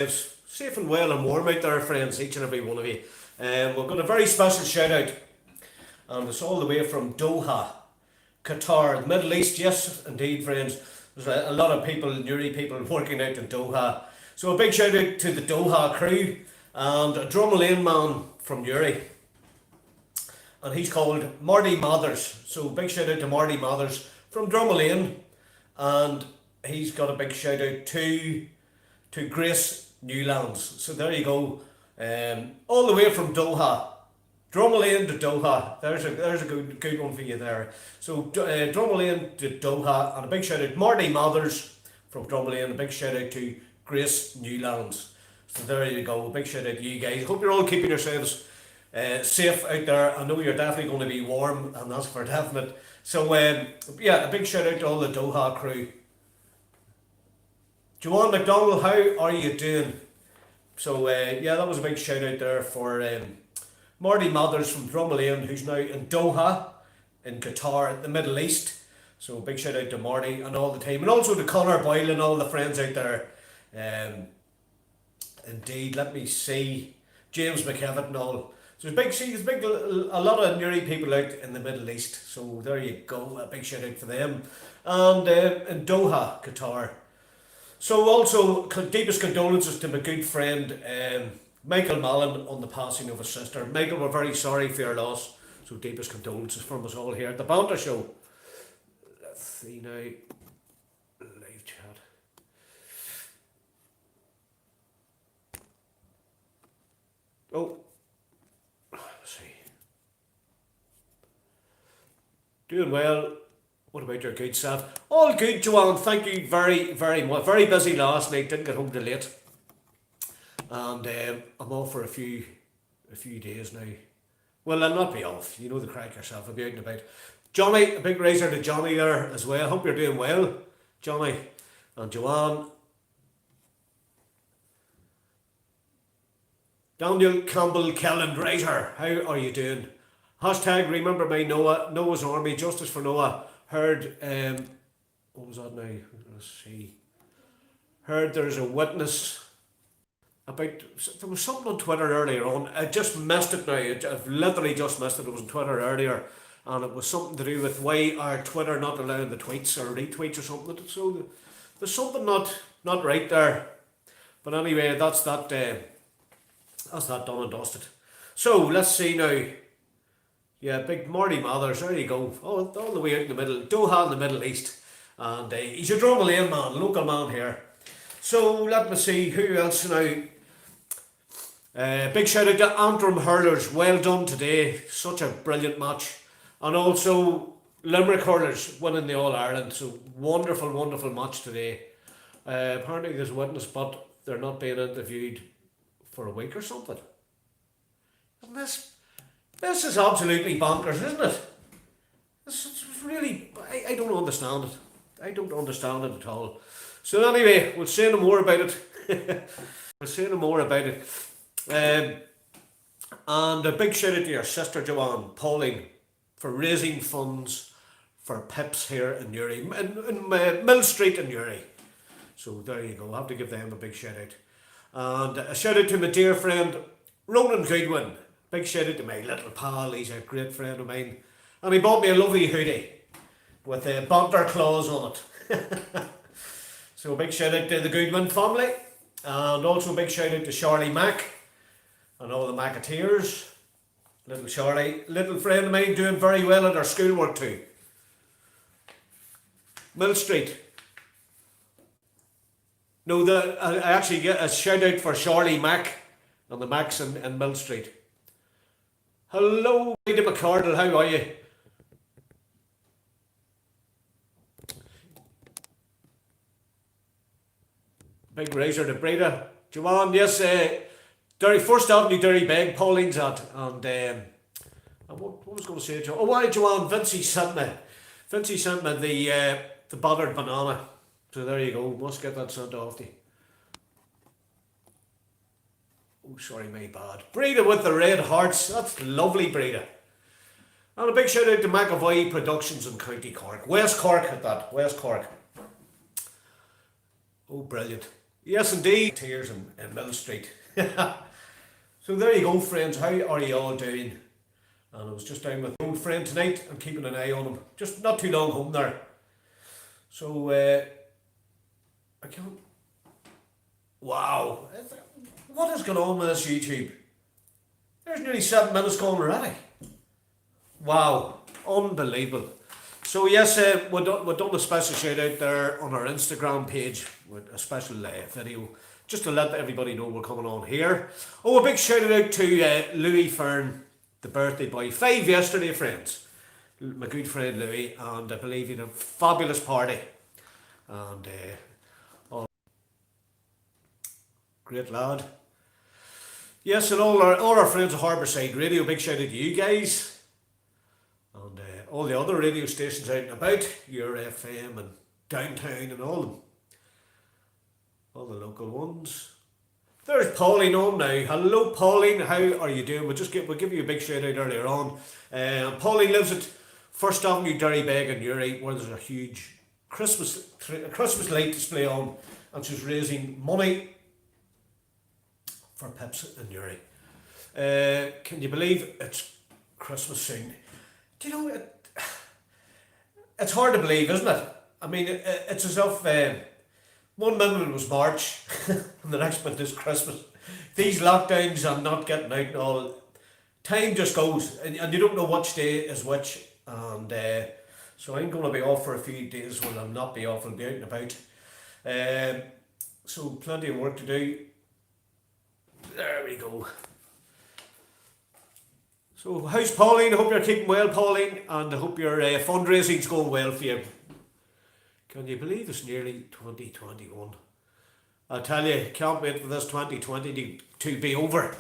It's safe and well and warm out there, friends, each and every one of you. We've got a very special shout out, and it's all the way from Doha, Qatar, the Middle East. Yes, indeed, friends. There's a lot of people, Newry people, working out in Doha. So a big shout out to the Doha crew and a Drumlane man from Newry, and he's called Marty Mathers. So big shout out to Marty Mathers from Drumlane, and he's got a big shout out to Grace Newlands. So there you go. All the way from Doha, Drumlane to Doha. There's a good one for you there. So Drumlane to Doha, and a big shout out Marty Mathers from Drumlane. A big shout out to Grace Newlands. So there you go. A big shout out to you guys. Hope you're all keeping yourselves safe out there. I know you're definitely going to be warm, and that's for definite. So yeah, a big shout out to all the Doha crew. Joanne McDonald, how are you doing? So yeah, that was a big shout out there for Marty Mathers from Drumlane, who's now in Doha, in Qatar, the Middle East. So a big shout out to Marty and all the team, and also to Conor Boyle and all the friends out there. Indeed, let me see, James McKevitt and all. So there's a lot of Newry people out in the Middle East. So there you go, a big shout out for them. And in Doha, Qatar. So also, deepest condolences to my good friend Michael Mallon on the passing of his sister. Michael, we're very sorry for your loss. So deepest condolences from us all here at the Banter Show. Let's see now. Live chat. Oh, let's see. Doing well. What about your good self? All good, Joanne. Thank you very, very much. Very busy last night. Didn't get home till late, and I'm off for a few days now. Well, I'll not be off. You know the crack yourself. I'll be out and about. Johnny, a big raiser to Johnny there as well. Hope you're doing well, Johnny and Joanne. Daniel Campbell Kelland Raiser, how are you doing? Hashtag remember my Noah's Army, Justice for Noah. Heard, what was that now? Let's see. Heard there's a witness about, there was something on Twitter earlier on. I just missed it now. I've literally just missed it. It was on Twitter earlier, and it was something to do with why are Twitter not allowing the tweets or retweets or something. So there's something not right there. But anyway, that's that done and dusted. So let's see now. Yeah, big Marty Mathers, there you go. All the way out in the middle, Doha in the Middle East. And he's a Drumlane man, local man here. So let me see, who else now? Big shout out to Antrim Hurlers, well done today. Such a brilliant match. And also Limerick Hurlers winning the All-Ireland. So wonderful, wonderful match today. Apparently there's a witness, but they're not being interviewed for a week or something. Isn't this is absolutely bonkers, isn't it? This is really, I don't understand it. I don't understand it at all. So anyway, we'll say no more about it. We'll say no more about it. And a big shout out to your sister Joanne, Pauline, for raising funds for Pips here in Newry, in Mill Street in Newry. So there you go, I have to give them a big shout out. And a shout out to my dear friend Ronan Goodwin. Big shout out to my little pal, he's a great friend of mine. And he bought me a lovely hoodie with a Banter clause on it. So a big shout out to the Goodwin family. And also a big shout out to Charlie Mack and all the Macketeers. Little Charlie, little friend of mine, doing very well at her schoolwork too. Mill Street. No, I actually get a shout out for Charlie Mack and the Macks in Mill Street. Hello, Peter McCardle, how are you? Big raiser to Breda. Joanne, yes, First Avenue, Derry Beg, Pauline's at. And what was I going to say, Joanne? Oh, why, Joanne, Vincey sent me the battered banana. So there you go, must get that sent off to you. Oh, sorry, my bad. Breda with the red hearts. That's lovely, Breda. And a big shout out to McAvoy Productions in County Cork. West Cork at that. West Cork. Oh, brilliant. Yes, indeed. Tears in Mill Street. So there you go, friends. How are you all doing? And I was just down with my old friend tonight and keeping an eye on him. Just not too long home there. So I can't. Wow, what is going on with this YouTube? There's nearly 7 minutes gone already. Wow, unbelievable. So yes, we've done a special shout out there on our Instagram page with a special video, just to let everybody know we're coming on here. Oh, a big shout out to Louis Fern, the birthday boy. 5 yesterday, friends. My good friend Louis, and I believe he had a fabulous party. And great lad. Yes, and all our friends at Harbourside Radio, big shout out to you guys. And all the other radio stations out and about, your FM and downtown and all them. All the local ones. There's Pauline on now. Hello Pauline, how are you doing? We'll give you a big shout out earlier on. Pauline lives at First Avenue, Derrybeg in Uri, where there's a huge Christmas light display on, and she's raising money for Pips in Uri. Can you believe it's Christmas soon? Do you know, it's hard to believe, isn't it? I mean, it's as if one minute it was March and the next minute is Christmas. These lockdowns and not getting out and all, time just goes, and you don't know which day is which. And so I'm going to be off for a few days. When I'll not be off, I'll be out and about. So plenty of work to do. There we go. So how's Pauline? I hope you're keeping well, Pauline, and I hope your fundraising's going well for you. Can you believe it's nearly 2021? I tell you, can't wait for this 2020 to be over.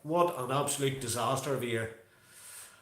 What an absolute disaster of a year.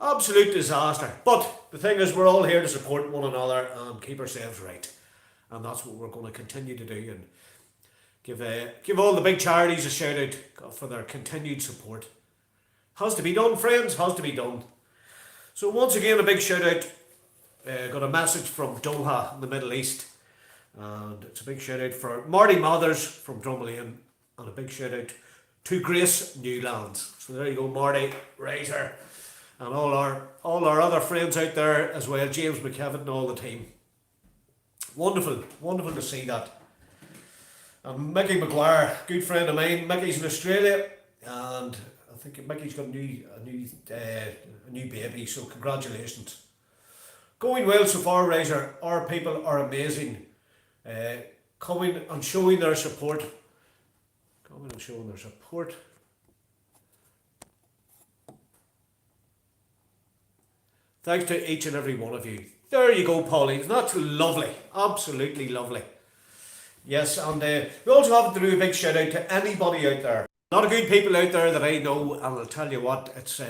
Absolute disaster. But the thing is, we're all here to support one another and keep ourselves right. And that's what we're going to continue to do. And give all the big charities a shout out for their continued support. Has to be done, friends, has to be done. So once again, a big shout out. Got a message from Doha in the Middle East. And it's a big shout out for Marty Mathers from Drumlane. And a big shout out to Grace Newlands. So there you go, Marty, Razor. And all our other friends out there as well, James McKevitt and all the team. Wonderful, wonderful to see that. And Mickey McGuire, good friend of mine. Mickey's in Australia, and I think Mickey's got a new baby. So congratulations. Going well so far, Razor. Our people are amazing. Coming and showing their support. Thanks to each and every one of you. There you go, Pauline. That's lovely. Absolutely lovely. Yes, and we also have to do a big shout out to anybody out there. A lot of good people out there that I know, and I'll tell you what, it's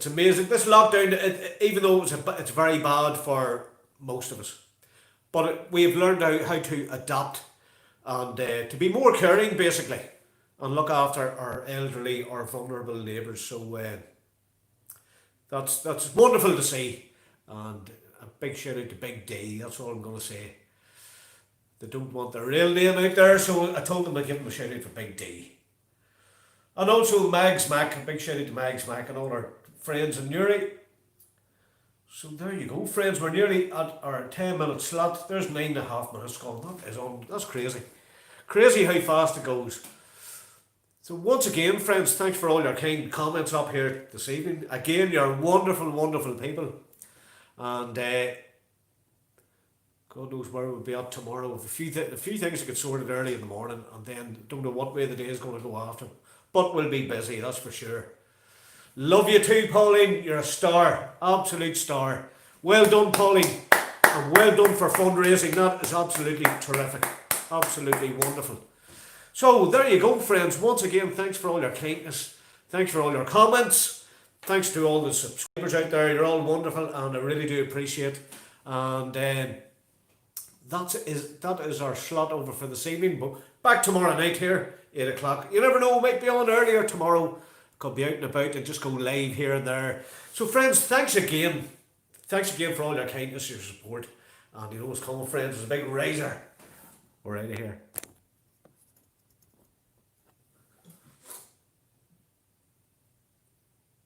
amazing. This lockdown, even though it's very bad for most of us, but we have learned how to adapt and to be more caring, basically, and look after our elderly or vulnerable neighbours. So that's wonderful to see, and a big shout out to Big D. That's all I'm going to say. They don't want their real name out there, so I told them I'd give them a shout out for Big D. And also Mags Mac, a big shout out to Mags Mac and all our friends in Newry. So there you go, friends. We're nearly at our 10-minute slot. There's 9.5 minutes gone. That's crazy. Crazy how fast it goes. So once again, friends, thanks for all your kind comments up here this evening. Again, you're wonderful, wonderful people. And God knows where we'll be at tomorrow. A few things to get sorted early in the morning, and then don't know what way the day is going to go after. But we'll be busy, that's for sure. Love you too, Pauline. You're a star. Absolute star. Well done, Pauline. And well done for fundraising. That is absolutely terrific. Absolutely wonderful. So there you go, friends. Once again, thanks for all your kindness. Thanks for all your comments. Thanks to all the subscribers out there. You're all wonderful, and I really do appreciate. And that is our slot over for this evening. But back tomorrow night here, 8 o'clock. You never know, might be on earlier tomorrow. Could be out and about and just go live here and there. So friends, thanks again. Thanks again for all your kindness, your support. And you know what's coming, friends. There's a big razor. We're out of here.